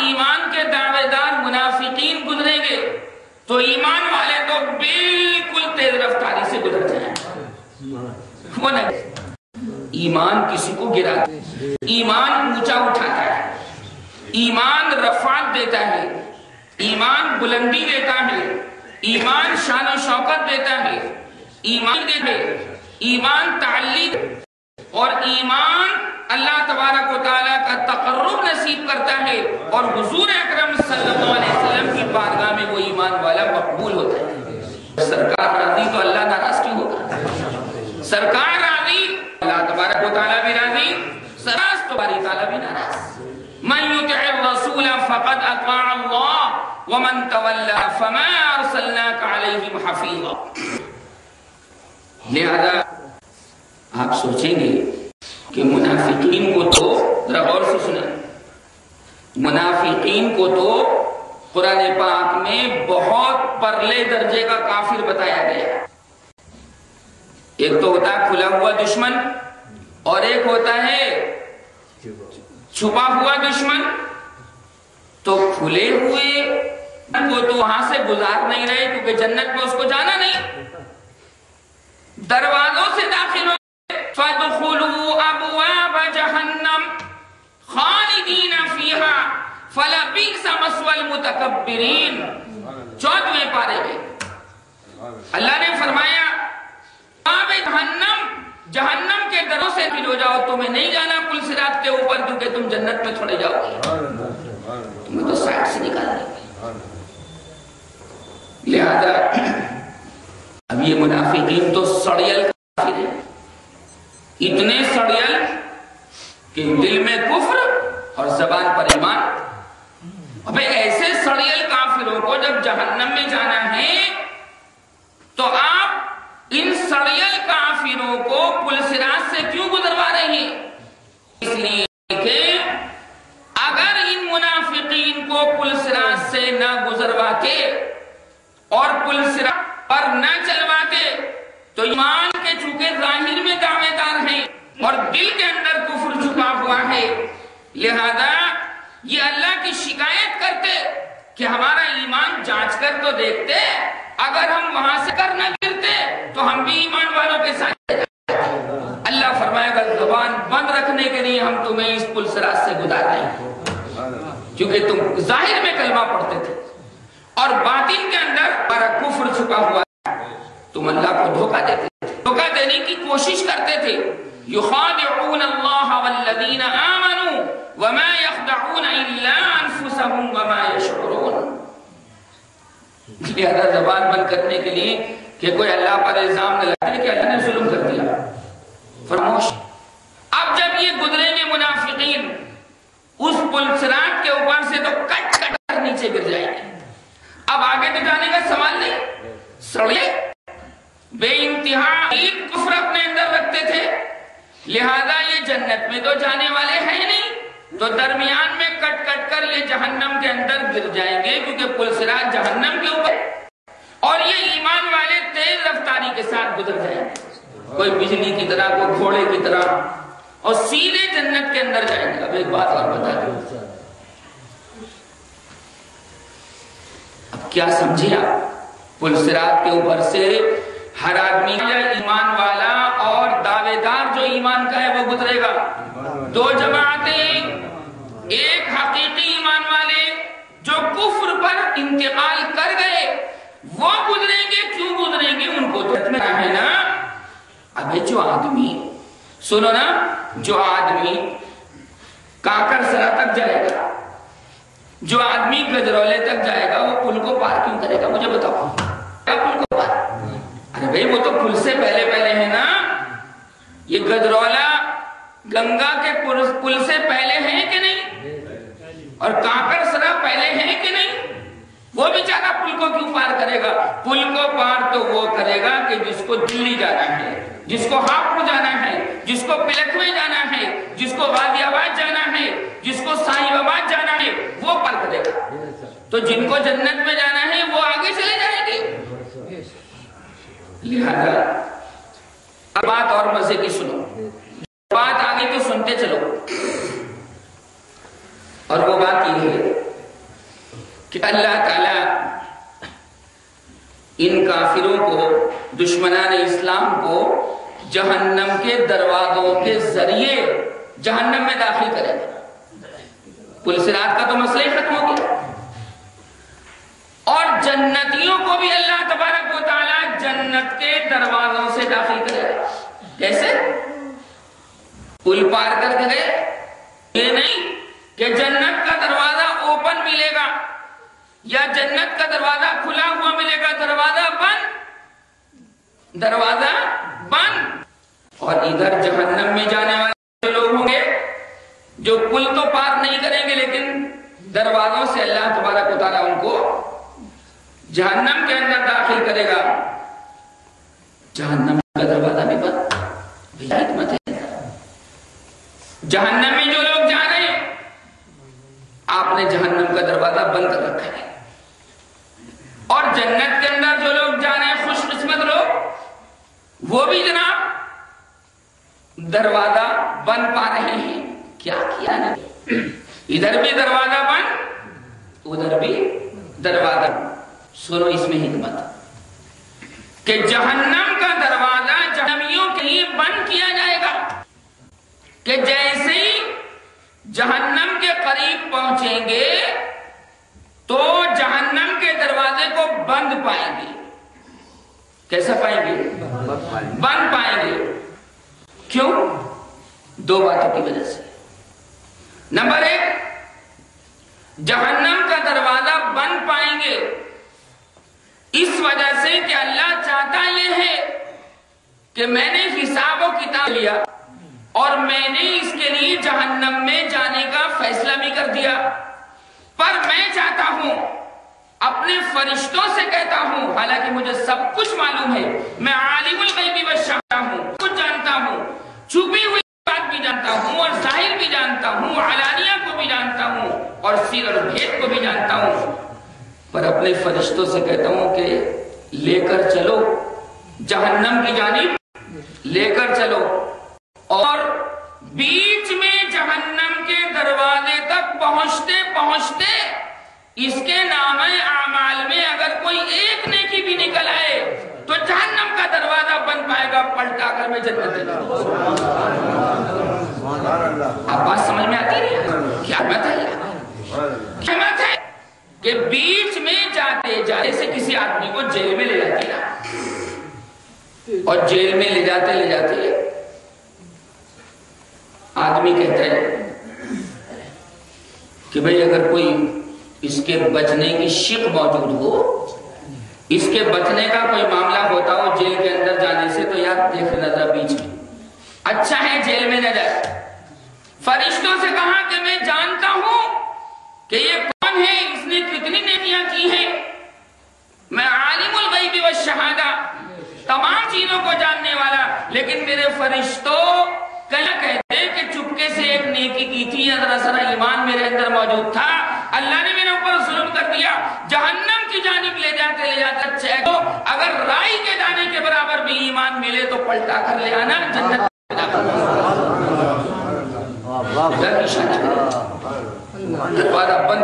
ایمان کے دعوے دار منافقین گزریں گے تو ایمان والے تو بالکل تیز رفتاری سے گزر جائیں. وہ نہیں، ایمان کسی کو گراتا ہے، ایمان اونچا اٹھاتا ہے، ایمان رفعت دیتا ہے، ایمان بلندی دیتا ہے، ایمان شان و شوکت دیتا ہے، ایمان تعلیق اور ایمان اللہ تبارک و تعالیٰ کا تقرب نصیب کرتا ہے، اور حضور اکرم صلی اللہ علیہ وسلم کی بارگاہ میں وہ ایمان والا مقبول ہوتا ہے. سرکار راضی تو اللہ ناراض کیوں ہوگا؟ سرکار راضی، اللہ تبارک و تعالیٰ بھی راضی، سراس تو باری تعالیٰ بھی ناراض. من یطع الرسول فقد اطاع اللہ ومن تولی فما ارسلناک علیہم حفیظا. لہذا آپ سوچیں گے کہ منافقین کو تو ذرا غور سے سنا، منافقین کو تو قرآن پاک میں بہت پرلے درجے کا کافر بتایا گیا. ایک تو ہوتا ہے کھلا ہوا دشمن اور ایک ہوتا ہے چھپا ہوا دشمن. تو کھلے ہوئے وہ تو وہاں سے گزار نہیں رہے کیونکہ جنت میں اس کو جانا نہیں، دروازوں سے داخل ہو فَادْخُلُوا أَبْوَابَ جَهَنَّمَ خَالِدِينَ فِيهَا فَلَبِئْسَ مَثْوَى الْمُتَكَبِّرِينَ. 14ویں پارے میں اللہ نے فرمایا جہنم کے دروں سے داخل ہو جاؤ، تمہیں نہیں جانا پل صراط کے اوپر کیونکہ تم جنت میں چھوڑے جاؤ گے، تمہیں تو سائڈ سے نکال دیں گے. لہذا اب یہ منافقین تو سڑیل کافر ہیں، اتنے سڑیل کہ دل میں کفر اور زبان پر ایمان. اب ایسے سڑیل کافروں کو جب جہنم میں جانا ہے تو آپ ان سڑیل کافروں کو پل صراط سے کیوں گزروا رہے ہیں؟ اس لیے کہ اگر ان منافقین کو پل صراط سے نہ گزرواتے اور پل صراط پر نہ چلواتے تو ایمان کے چونکہ ظاہر میں دعوے دار ہیں اور دل کے اندر کفر چھپا ہوا ہے، لہذا یہ اللہ کی شکایت کرتے کہ ہمارا ایمان جانچ کر تو دیکھتے، اگر ہم وہاں سے کر نہ گرتے تو ہم بھی ایمان والوں کے ساتھ. اللہ فرمائے گا زبان بند رکھنے کے لیے ہم تمہیں اس پل صراط سے گزار رہے ہیں، کیونکہ تم ظاہر میں کلمہ پڑھتے تھے اور باطن کے اندر ہمارا کفر چھپا ہوا ہے. تم اللہ کو دھوکہ دیتے تھے، دھوکہ دینے کی کوشش کرتے تھے. یخادعون اللہ والذین آمنوا وما یخدعون الا انفسهم وما یشعرون. لہذا زبان بند کرنے کے لیے کہ کوئی اللہ پر الزام نہ لگائے کہ اللہ نے ظلم کر دیا، فراموش. اب جب یہ گزریں گے منافقین اس پل صراط کے اوپر سے تو کٹ کٹ کر نیچے گر جائیں گے. اب آگے تو جانے کا سوال نہیں. سڑے بے انتہا کفر اپنے اندر رکھتے تھے، لہذا یہ جنت میں تو جانے والے ہیں نہیں، تو درمیان میں کٹ کٹ کر یہ جہنم کے اندر گر جائیں گے کیونکہ پل صراط جہنم کے اوپر، اور یہ ایمان والے تیز رفتاری کے ساتھ گزر جائیں گے، کوئی بجلی کی طرح، کوئی گھوڑے کی طرح، اور سیدھے جنت کے اندر جائیں گے. اب ایک بات اور بتا دوں، اب کیا سمجھے آپ؟ پل صراط کے اوپر سے ہر آدمی ایمان والا اور دعوے دار جو ایمان کا ہے وہ گزرے گا. دو جماعتیں، ایک حقیقی ایمان والے جو کفر پر انتقال کر گئے وہ گزریں گے. کیوں گزریں گے؟ ان کو تو ہے نا. ابھی جو آدمی، سنو نا، جو آدمی کاکر سرا تک جائے گا، جو آدمی گجرولے تک جائے گا، وہ پل کو پار کیوں کرے گا؟ مجھے بتاؤ. پل کو پار، ارے بھائی وہ تو پل سے پہلے پہلے ہے نا. یہ گجرولا گنگا کے پل سے پہلے ہیں کہ نہیں؟ اور کاکر سرا پہلے ہیں کہ نہیں؟ وہ بیچارہ پل کو کیوں پار کرے گا؟ پل کو پار تو وہ کرے گا کہ جس کو دلی جانا ہے، جس کو ہاپوڑ جانا ہے، جس کو پلکوے جانا ہے، جس کو غازی آباد جانا ہے، جس کو صاحب آباد جانا ہے، وہ پار کرے گا. تو جن کو جنت میں جانا ہے وہ آگے چلے جائیں گے. لہذا بات اور مزے کی سنو، بات آگے تو سنتے چلو، اور وہ بات یہ ہے کہ اللہ تعالیٰ ان کافروں کو، دشمنان اسلام کو جہنم کے دروازوں کے ذریعے جہنم میں داخل کرے گا۔ پل صراط کا تو مسئلہ ہی ختم ہو گیا، اور جنتیوں کو بھی اللہ تبارک و تعالیٰ جنت کے دروازوں سے داخل کرے گا۔ کیسے؟ پل پار کر کے گئے، یہ نہیں کہ جنت کا دروازہ اوپن ملے گا یا جنت کا دروازہ کھلا ہوا ملے گا، دروازہ بند۔ اور ادھر جہنم میں جانے والے لوگ ہوں گے جو پل تو پار نہیں کریں گے، لیکن دروازوں سے اللہ تبارک و تعالیٰ ان کو جہنم کے اندر داخل کرے گا۔ جہنم کا دروازہ بھی بند، حکمت ہے۔ جہنم میں جو لوگ جا رہے ہیں، آپ نے جہنم کا دروازہ بند کر رکھا ہے، اور جنت کے اندر جو لوگ جا رہے ہیں، خوش قسمت لوگ، وہ بھی جناب دروازہ بند پا رہے ہیں۔ کیا کیا نا، ادھر بھی دروازہ بند، ادھر بھی دروازہ بند۔ سنو اس میں حکمت کہ جہنم کا دروازہ جہنمیوں کے لیے بند کیا جائے گا کہ جیسے ہی جہنم کے قریب پہنچیں گے تو جہنم کے دروازے کو بند پائیں گے۔ کیسا پائیں گے؟ بند پائیں گے۔ کیوں؟ دو باتوں کی وجہ سے۔ نمبر ایک، جہنم کا دروازہ بند پائیں گے اس وجہ سے کہ اللہ چاہتا یہ ہے کہ میں نے حساب و کتاب لیا اور میں نے اس کے لیے جہنم میں جانے کا فیصلہ بھی کر دیا، پر میں چاہتا ہوں، اپنے فرشتوں سے کہتا ہوں، حالانکہ مجھے سب کچھ معلوم ہے، میں عالم الغیب والشہادہ ہوں، کچھ جانتا ہوں، چھپی ہوئی بات بھی جانتا ہوں اور ظاہر بھی جانتا ہوں، علانیہ کو بھی جانتا ہوں اور سیر اور بھید کو بھی جانتا ہوں، پر اپنے فرشتوں سے کہتا ہوں کہ لے کر چلو، جہنم کی جانب لے کر چلو، اور بیچ میں جہنم کے دروازے تک پہنچتے پہنچتے اس کے نام اعمال میں اگر کوئی ایک نیکی بھی نکل آئے تو جہنم کا دروازہ بن پائے گا، پلٹا کر میں جنت میں جاؤں۔ آپ بات سمجھ میں آتی ہے؟ کیا بات ہے؟ کیا بات ہے کہ بیچ میں جاتے جاتے سے کسی آدمی کو جیل میں لے جاتی ہے، اور جیل میں لے جاتے آدمی کہتا ہے کہ بھئی اگر کوئی اس کے بچنے کی شک موجود ہو، اس کے بچنے کا کوئی معاملہ ہوتا ہو جیل کے اندر جانے سے، تو یار دیکھ لینا بیچ میں، اچھا ہے جیل میں نہ جائے۔ فرشتوں سے کہا کہ میں جانتا ہوں کہ یہ کون ہے، اس نے کتنی نیکیاں کی ہیں، میں عالم الغیب والشہادہ، تمام چیزوں کو جاننے والا، لیکن میرے فرشتوں کیا کہتے ہیں کہ چپکے سے ایک نیکی کی تھی، ذرا ایمان میرے اندر موجود تھا، اللہ نے میرے اوپر ظلم کر دیا، جہنم کی جانب لے جاتے اچھا ہے، تو اگر رائی کے دانے کے برابر بھی ایمان ملے تو پلٹا کر لے آنا، جنت دروازہ بند